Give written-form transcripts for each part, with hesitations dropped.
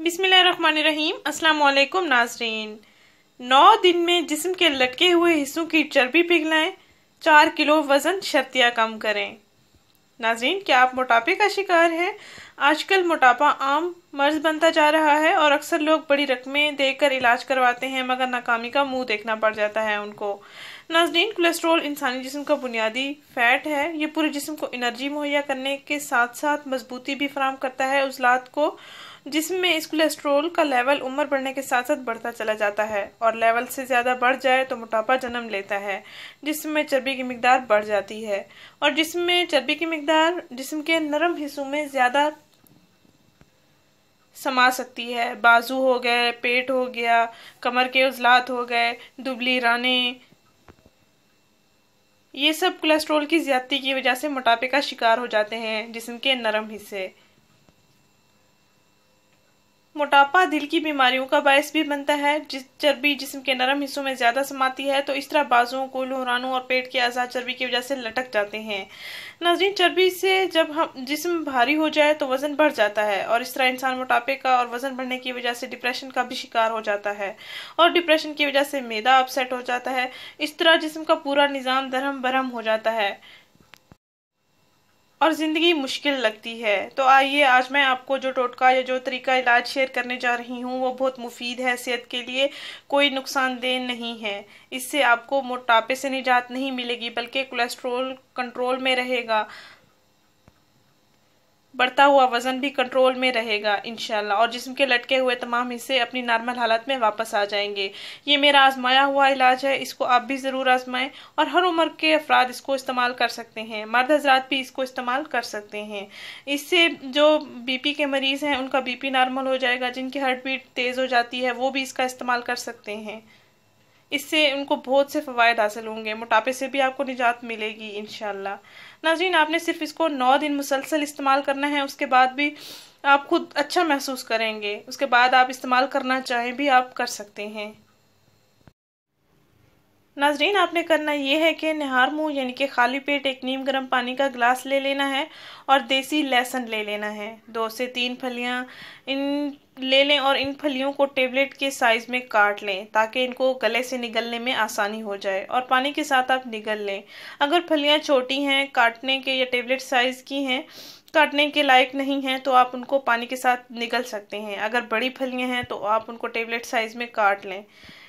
बिस्मिल्लाहिर्रहमानिर्रहीम। अस्सलाम वालेकुम नाजरीन। 9 दिन में जिस्म के लटके हुए हिस्सों की चर्बी पिघलाएं, 4 किलो वजन शर्तिया कम करें। नाजरीन, क्या आप मोटापे का शिकार हैं? आजकल मोटापा आम मर्ज बनता जा रहा है और अक्सर लोग बड़ी रकमें देकर इलाज करवाते हैं, मगर नाकामी का मुंह देखना पड़ जाता है उनको। नाजरीन, कोलेस्ट्रॉल इंसानी जिस्म का बुनियादी फैट है। ये पूरे जिस्म को एनर्जी मुहैया करने के साथ साथ मजबूती भी फराहम करता है उज़लात को। जिस्म में इस कोलेस्ट्रॉल का लेवल उम्र बढ़ने के साथ साथ बढ़ता चला जाता है और लेवल से ज़्यादा बढ़ जाए तो मोटापा जन्म लेता है। जिस्म में चर्बी की मिकदार बढ़ जाती है और जिस्म में चर्बी की मिकदार जिस्म के नरम हिस्सों में ज़्यादा समा सकती है। बाजू हो गए, पेट हो गया, कमर के उज़लात हो गए, दुबली रानें, ये सब कोलेस्ट्रॉल की ज्यादती की वजह से मोटापे का शिकार हो जाते हैं जिस्म के नरम हिस्से। मोटापा दिल की बीमारियों का बायस भी बनता है। चर्बी जिस्म के नरम हिस्सों में ज्यादा समाती है तो इस तरह बाजुओं, कोल्हों, रानों और पेट के अज़ा चर्बी की वजह से लटक जाते हैं। नाज़रीन, चर्बी से जब हम जिस्म भारी हो जाए तो वजन बढ़ जाता है और इस तरह इंसान मोटापे का और वजन बढ़ने की वजह से डिप्रेशन का भी शिकार हो जाता है और डिप्रेशन की वजह से मैदा अपसेट हो जाता है। इस तरह जिस्म का पूरा निज़ाम दरहम बरहम हो जाता है और ज़िंदगी मुश्किल लगती है। तो आइए, आज मैं आपको जो टोटका या जो तरीका इलाज शेयर करने जा रही हूँ वो बहुत मुफीद है, सेहत के लिए कोई नुकसानदेह नहीं है। इससे आपको मोटापे से निजात नहीं मिलेगी बल्कि कोलेस्ट्रॉल कंट्रोल में रहेगा, बढ़ता हुआ वजन भी कंट्रोल में रहेगा इंशाल्लाह और जिस्म के लटके हुए तमाम हिस्से अपनी नॉर्मल हालत में वापस आ जाएंगे। ये मेरा आजमाया हुआ इलाज है, इसको आप भी ज़रूर आजमाएं और हर उम्र के अफराद इसको इस्तेमाल कर सकते हैं। मर्द हजरात भी इसको इस्तेमाल कर सकते हैं। इससे जो बीपी के मरीज़ हैं उनका बीपी नॉर्मल हो जाएगा, जिनकी हार्ट बीट तेज़ हो जाती है वो भी इसका इस्तेमाल कर सकते हैं। इससे उनको बहुत से फ़वायद हासिल होंगे, मोटापे से भी आपको निजात मिलेगी इंशाल्लाह। नाज़रीन, आपने सिर्फ इसको 9 दिन मुसलसल इस्तेमाल करना है, उसके बाद भी आप खुद अच्छा महसूस करेंगे। उसके बाद आप इस्तेमाल करना चाहें भी आप कर सकते हैं। नाजरीन, आपने करना ये है कि निहार मुंह यानी कि खाली पेट एक नीम गर्म पानी का गिलास ले लेना है और देसी लहसुन ले लेना है। 2 से 3 फलियां इन ले लें और इन फलियों को टेबलेट के साइज में काट लें ताकि इनको गले से निगलने में आसानी हो जाए और पानी के साथ आप निगल लें। अगर फलियां छोटी हैं, काटने के या टेबलेट साइज की हैं, काटने के लायक नहीं हैं तो आप उनको पानी के साथ निगल सकते हैं। अगर बड़ी फलियां हैं तो आप उनको टेबलेट साइज में काट लें।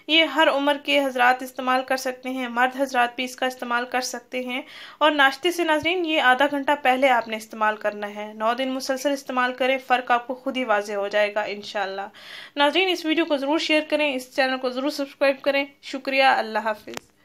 ये हर उम्र के हजरात इस्तेमाल कर सकते हैं, मर्द हजरात भी इसका इस्तेमाल कर सकते हैं और नाश्ते से नाजरीन ये आधा घंटा पहले आपने इस्तेमाल करना है। 9 दिन मुसलसल इस्तेमाल करें, फ़र्क आपको खुद ही वाज़े हो जाएगा इंशाल्लाह। नाजरीन, इस वीडियो को ज़रूर शेयर करें, इस चैनल को ज़रूर सब्सक्राइब करें। शुक्रिया, अल्लाह हाफिज़।